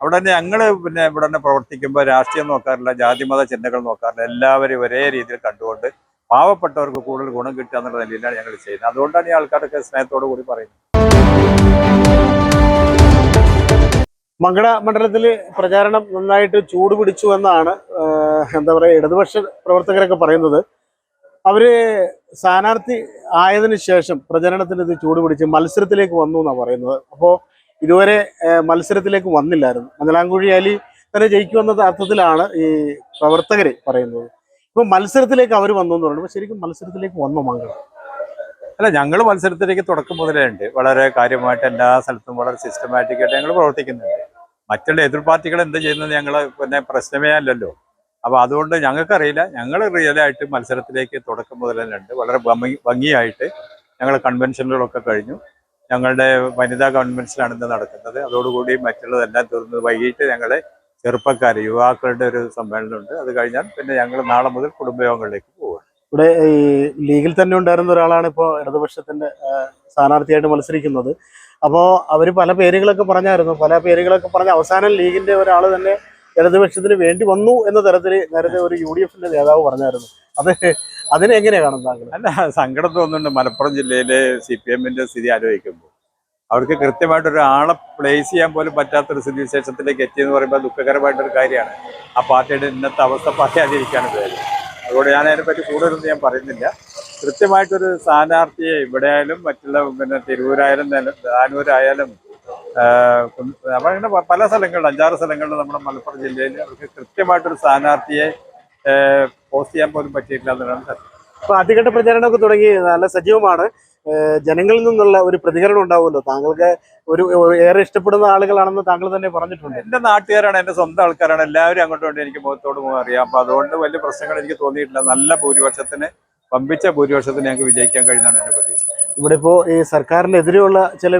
അവിടെ തന്നെ ഞങ്ങൾ ഇവിടെ തന്നെ പ്രവർത്തിക്കുമ്പോൾ രാഷ്ട്രീയം നോക്കാറില്ല, ജാതിമത ചിന്തകൾ നോക്കാറില്ല, എല്ലാവരും ഒരേ രീതിയിൽ കണ്ടുകൊണ്ട് പാവപ്പെട്ടവർക്ക് കൂടുതൽ ഗുണം കിട്ടുക എന്നുള്ള നിലയിലാണ് ഞങ്ങൾ ചെയ്യുന്നത്. അതുകൊണ്ടാണ് ഈ ആൾക്കാരൊക്കെ സ്നേഹത്തോടു കൂടി പറയുന്നത്. മങ്കട മണ്ഡലത്തിൽ പ്രചാരണം നന്നായിട്ട് ചൂട് പിടിച്ചു എന്നാണ് എന്താ പറയുക ഇടതുപക്ഷ പ്രവർത്തകരൊക്കെ പറയുന്നത്. അവര് സ്ഥാനാർത്ഥി ആയതിനു ശേഷം പ്രചരണത്തിന് ഇത് ചൂട് പിടിച്ച് മത്സരത്തിലേക്ക് വന്നു എന്നാണ് പറയുന്നത്. അപ്പോൾ ഇതുവരെ മത്സരത്തിലേക്ക് വന്നില്ലായിരുന്നു. മഞ്ഞളാംകുഴി അലി തന്നെ ജയിക്കുമെന്ന അർത്ഥത്തിലാണ് ഈ പ്രവർത്തകർ പറയുന്നത്. ഇപ്പൊ മത്സരത്തിലേക്ക് അവർ വന്നു എന്ന് പറയുന്നത് ശരിക്കും മത്സരത്തിലേക്ക് വന്നു മങ്കട? അല്ല, ഞങ്ങൾ മത്സരത്തിലേക്ക് തുടക്കം മുതലേ ഉണ്ട്. വളരെ കാര്യമായിട്ട് എല്ലാ സ്ഥലത്തും വളരെ സിസ്റ്റമാറ്റിക് ആയിട്ട് ഞങ്ങൾ പ്രവർത്തിക്കുന്നുണ്ട്. മറ്റുള്ള എതിർ പാർട്ടികൾ എന്ത് ചെയ്യുന്നത് ഞങ്ങൾ പ്രശ്നമേ അല്ലല്ലോ. അപ്പോൾ അതുകൊണ്ട് ഞങ്ങൾക്കറിയില്ല. ഞങ്ങൾ റിയലായിട്ട് മത്സരത്തിലേക്ക് തുടക്കം മുതൽ തന്നെ ഉണ്ട്. വളരെ ഭംഗിയായിട്ട് ഞങ്ങൾ കൺവെൻഷനുകളൊക്കെ കഴിഞ്ഞു. ഞങ്ങളുടെ വനിതാ കൺവെൻഷനാണ് ഇന്ന് നടക്കുന്നത്. അതോടുകൂടി മറ്റുള്ളതെല്ലാം തീർന്ന് വൈകിട്ട് ഞങ്ങളുടെ ചെറുപ്പക്കാർ യുവാക്കളുടെ ഒരു സമ്മേളനമുണ്ട്. അത് കഴിഞ്ഞാൽ പിന്നെ ഞങ്ങൾ നാളെ മുതൽ കുടുംബയോഗങ്ങളിലേക്ക് പോവുകയാണ്. ഇവിടെ ഈ ലീഗിൽ തന്നെ ഉണ്ടായിരുന്ന ഒരാളാണ് ഇപ്പോൾ ഇടതുപക്ഷത്തിന്റെ സ്ഥാനാർത്ഥിയായിട്ട് മത്സരിക്കുന്നത്. അപ്പോൾ അവർ പല പേരുകളൊക്കെ പറഞ്ഞ അവസാനം ലീഗിന്റെ ഒരാൾ തന്നെ ഇടതുപക്ഷത്തിന് വേണ്ടി വന്നു എന്ന തരത്തിൽ നേരത്തെ ഒരു UDFന്റെ നേതാവ് പറഞ്ഞായിരുന്നു. അതിനെങ്ങനെയാണ് കാണുന്നത് താങ്കൾ? അല്ല, സങ്കടം തോന്നുന്നുണ്ട്. മലപ്പുറം ജില്ലയിലെ CPMന്റെ സ്ഥിതി ആലോചിക്കുമ്പോൾ അവർക്ക് കൃത്യമായിട്ടൊരു ആളെ പ്ലേസ് ചെയ്യാൻ പോലും പറ്റാത്തൊരു സ്ഥിതിവിശേഷത്തിലേക്ക് എത്തിയെന്ന് പറയുമ്പോൾ ദുഃഖകരമായിട്ടൊരു കാര്യമാണ്. ആ പാർട്ടിയുടെ ഇന്നത്തെ അവസ്ഥ പറയാതിരിക്കാണ് പേര്. അതുകൊണ്ട് ഞാൻ അതിനെപ്പറ്റി കൂടുതലൊന്നും ഞാൻ പറയുന്നില്ല. കൃത്യമായിട്ടൊരു സ്ഥാനാർത്ഥിയെ ഇവിടെ ആയാലും മറ്റുള്ള തിരൂരായാലും താനൂരായാലും അങ്ങനെ പല സ്ഥലങ്ങളിലും 5-6 സ്ഥലങ്ങളിലും നമ്മുടെ മലപ്പുറം ജില്ലയിൽ അവർക്ക് കൃത്യമായിട്ടൊരു സ്ഥാനാർത്ഥിയെ പോസ്റ്റ് ചെയ്യാൻ പോലും പറ്റിയിട്ടില്ല എന്നുള്ളതാണ് സത്യം. അപ്പോൾ ആദ്യഘട്ട പ്രചാരണമൊക്കെ തുടങ്ങി നല്ല സജീവമാണ്. ജനങ്ങളിൽ നിന്നുള്ള ഒരു പ്രതികരണം ഉണ്ടാവുമല്ലോ. താങ്കൾക്ക് ഏറെ ഇഷ്ടപ്പെടുന്ന ആളുകളാണെന്ന് താങ്കൾ തന്നെ പറഞ്ഞിട്ടുണ്ട്. എൻ്റെ നാട്ടുകാരാണ്, എൻ്റെ സ്വന്തം ആൾക്കാരാണ്. എല്ലാവരും അങ്ങോട്ടും കൊണ്ട് എനിക്ക് മുഖത്തോട് മുഖം അറിയാം. അപ്പോൾ അതുകൊണ്ട് വലിയ പ്രശ്നങ്ങൾ എനിക്ക് തോന്നിയിട്ടില്ല. നല്ല ഭൂരിപക്ഷത്തിന്, വമ്പിച്ച ഭൂരിപക്ഷത്തിന് ഞങ്ങൾക്ക് വിജയിക്കാൻ കഴിയുന്നതാണ് എൻ്റെ പ്രതീക്ഷ. ഇവിടെ ഇപ്പോൾ ഈ സർക്കാരിനെതിരെയുള്ള ചില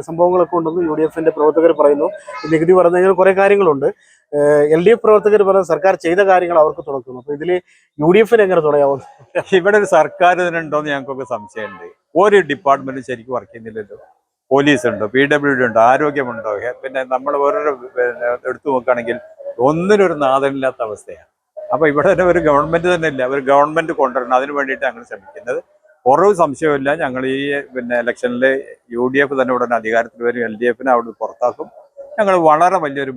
സംഭവങ്ങളൊക്കെ ഉണ്ടെന്ന് UDFന്റെ പ്രവർത്തകർ പറയുന്നു. നികുതി പറഞ്ഞ കുറേ കാര്യങ്ങളുണ്ട്. LDF പ്രവർത്തകർ പറയുന്നത് സർക്കാർ ചെയ്ത കാര്യങ്ങൾ അവർക്ക് തുടക്കുന്നു. അപ്പോൾ ഇതിൽ UDFന് എങ്ങനെ തുടയാവും? ഇവിടെ ഒരു സർക്കാർ ഇതിനുണ്ടോയെന്ന് ഞങ്ങൾക്കൊക്കെ സംശയമുണ്ട്. ഒരു ഡിപ്പാർട്ട്മെന്റും ശരിക്കും വർക്ക് ചെയ്യുന്നില്ലല്ലോ. പോലീസ് ഉണ്ടോ, PWD ഉണ്ടോ, ആരോഗ്യമുണ്ടോ? പിന്നെ നമ്മൾ ഓരോരോ എടുത്തു നോക്കുകയാണെങ്കിൽ ഒന്നിനൊരു നാഥനില്ലാത്ത അവസ്ഥയാണ്. അപ്പോൾ ഇവിടെ തന്നെ ഒരു ഗവൺമെന്റ് തന്നെ ഇല്ല. ഒരു ഗവൺമെന്റ് കൊണ്ടുവരണം. അതിന് വേണ്ടിയിട്ട് ഞങ്ങൾ ശ്രമിക്കുന്നത്. ഒരു സംശയമില്ല, ഞങ്ങൾ ഈ ഇലക്ഷനിൽ UDF തന്നെ ഉടനെ അധികാരത്തിൽ വരും. LDFനെ അവിടെ പുറത്താക്കും. ഞങ്ങൾ വളരെ വലിയൊരു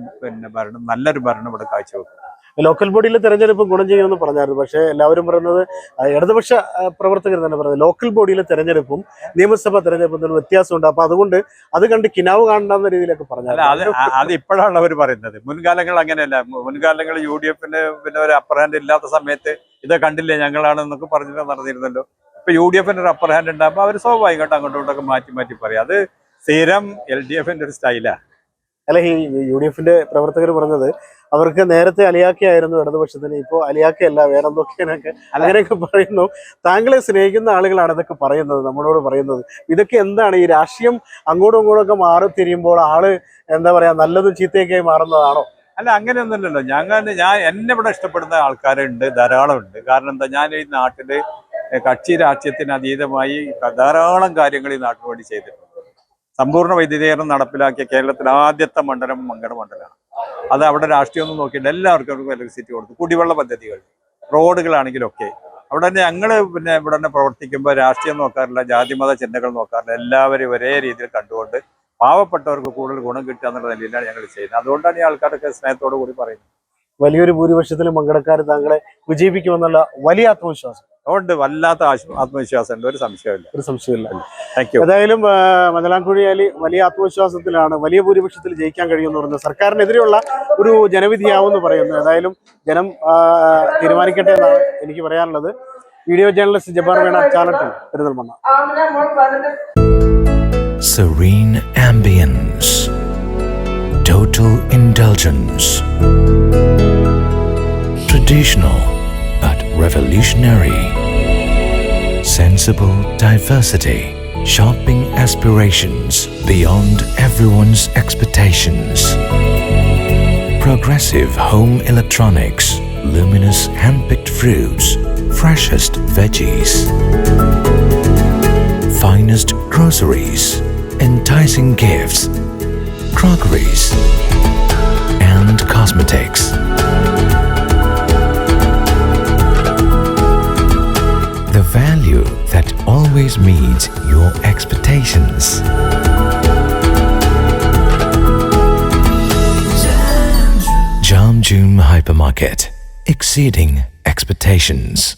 ഭരണം, നല്ലൊരു ഭരണം ഇവിടെ കാഴ്ചവെക്കും. ലോക്കൽ ബോഡിയിലെ തെരഞ്ഞെടുപ്പ് ഗുണം ചെയ്യുമെന്ന് പറഞ്ഞായിരുന്നു. പക്ഷേ എല്ലാവരും പറയുന്നത്, ഇടതുപക്ഷ പ്രവർത്തകർ തന്നെ പറയുന്നത് ലോക്കൽ ബോഡിയിലെ തെരഞ്ഞെടുപ്പും നിയമസഭാ തെരഞ്ഞെടുപ്പും തമ്മിൽ വ്യത്യാസമുണ്ട്. അപ്പൊ അതുകൊണ്ട് അത് കണ്ട് കിനാവ് കാണണമെന്ന രീതിയിലൊക്കെ പറഞ്ഞു. അത് ഇപ്പോഴാണ് അവർ പറയുന്നത്. മുൻകാലങ്ങൾ അങ്ങനെയല്ല. മുൻകാലങ്ങൾ UDFന് ഒരു അപ്പർ ഹാൻഡ് ഇല്ലാത്ത സമയത്ത് ഇത് കണ്ടില്ലേ ഞങ്ങളാണെന്നൊക്കെ പറഞ്ഞിട്ട് നടന്നിരുന്നല്ലോ. ഇപ്പൊ UDFന്റെ ഒരു അപ്പർ ഹാൻഡ് ഉണ്ടാകുമ്പോൾ അവർ സ്വാഭാവികമായിട്ട് അങ്ങോട്ടും ഇങ്ങോട്ടൊക്കെ മാറ്റി പറയും. അത് സ്ഥിരം LDFന്റെ ഒരു സ്റ്റൈലാണ്. അല്ല, ഈ UDFന്റെ പ്രവർത്തകർ പറഞ്ഞത് അവർക്ക് നേരത്തെ അലിയാക്കയായിരുന്നു ഇടതുപക്ഷത്തിന്, ഇപ്പോൾ അലിയാക്കയല്ല വേറെ എന്തൊക്കെയൊക്കെ അങ്ങനെയൊക്കെ പറയുന്നു. താങ്കളെ സ്നേഹിക്കുന്ന ആളുകളാണ് ഇതൊക്കെ പറയുന്നത്, നമ്മളോട് പറയുന്നത്. ഇതൊക്കെ എന്താണ് ഈ രാഷ്ട്രീയം അങ്ങോട്ടും ഇങ്ങോട്ടൊക്കെ മാറി തിരിയുമ്പോൾ ആള് എന്താ പറയാ നല്ലതും ചീത്തയൊക്കെ മാറുന്നതാണോ? അല്ല, അങ്ങനെയൊന്നുമില്ലല്ലോ. എന്നെ ഇവിടെ ഇഷ്ടപ്പെടുന്ന ആൾക്കാരുണ്ട്, ധാരാളം ഉണ്ട്. കാരണം എന്താ, ഞാൻ ഈ നാട്ടില് കക്ഷി രാഷ്ട്രീയത്തിന് അതീതമായി ധാരാളം കാര്യങ്ങൾ ഈ നാട്ടിന് വേണ്ടി ചെയ്തിട്ടുണ്ട്. സമ്പൂർണ്ണ വൈദ്യുതീകരണം നടപ്പിലാക്കിയ കേരളത്തിലെ ആദ്യത്തെ മണ്ഡലം മങ്കട മണ്ഡലമാണ്. അത് അവിടെ രാഷ്ട്രീയമൊന്നും നോക്കിയിട്ട് എല്ലാവർക്കും ഇലക്ട്രിസിറ്റി കൊടുത്തു. കുടിവെള്ള പദ്ധതികൾ, റോഡുകളാണെങ്കിലൊക്കെ അവിടെ തന്നെ ഞങ്ങൾ ഇവിടെ തന്നെ പ്രവർത്തിക്കുമ്പോൾ രാഷ്ട്രീയം നോക്കാറില്ല, ജാതിമത ചിന്തകൾ നോക്കാറില്ല, എല്ലാവരും ഒരേ രീതിയിൽ കണ്ടുകൊണ്ട് പാവപ്പെട്ടവർക്ക് കൂടുതൽ ഗുണം കിട്ടുക എന്നുള്ള നിലയിലാണ് ഞങ്ങൾ ചെയ്യുന്നത്. അതുകൊണ്ടാണ് ഈ ആൾക്കാരൊക്കെ സ്നേഹത്തോടു കൂടി പറയുന്നത്. വലിയൊരു ഭൂരിപക്ഷത്തിൽ മങ്കടക്കാർ താങ്കളെ വിജയിപ്പിക്കുമെന്നുള്ള വലിയ ആത്മവിശ്വാസം അതുകൊണ്ട് വല്ലാത്ത ആത്മവിശ്വാസമുണ്ട്. ഒരു സംശയമില്ല. Thank you. ഏതായാലും മഞ്ഞളാംകുഴി അലി വലിയ ആത്മവിശ്വാസത്തിലാണ്. വലിയ ഭൂരിപക്ഷത്തിൽ ജയിക്കാൻ കഴിയുമെന്ന് പറയുന്നത് സർക്കാരിനെതിരെയുള്ള ഒരു ജനവിധിയാവുമെന്ന് പറയുന്നു. ഏതായാലും ജനം തീരുമാനിക്കട്ടെ എന്നാണ് എനിക്ക് പറയാനുള്ളത്. വീഡിയോ ജേർണലിസ്റ്റ് ജബ്ബാർ വേണ, channel 2, Perinthalmanna. Serene ambience, total indulgence, traditional but revolutionary, sensible diversity, shopping aspirations beyond everyone's expectations, progressive home electronics, luminous hand-picked fruits, freshest veggies, finest groceries, enticing gifts, crockeries, Cosmetics. The value that always meets your expectations. Jamjoom Hypermarket, exceeding expectations.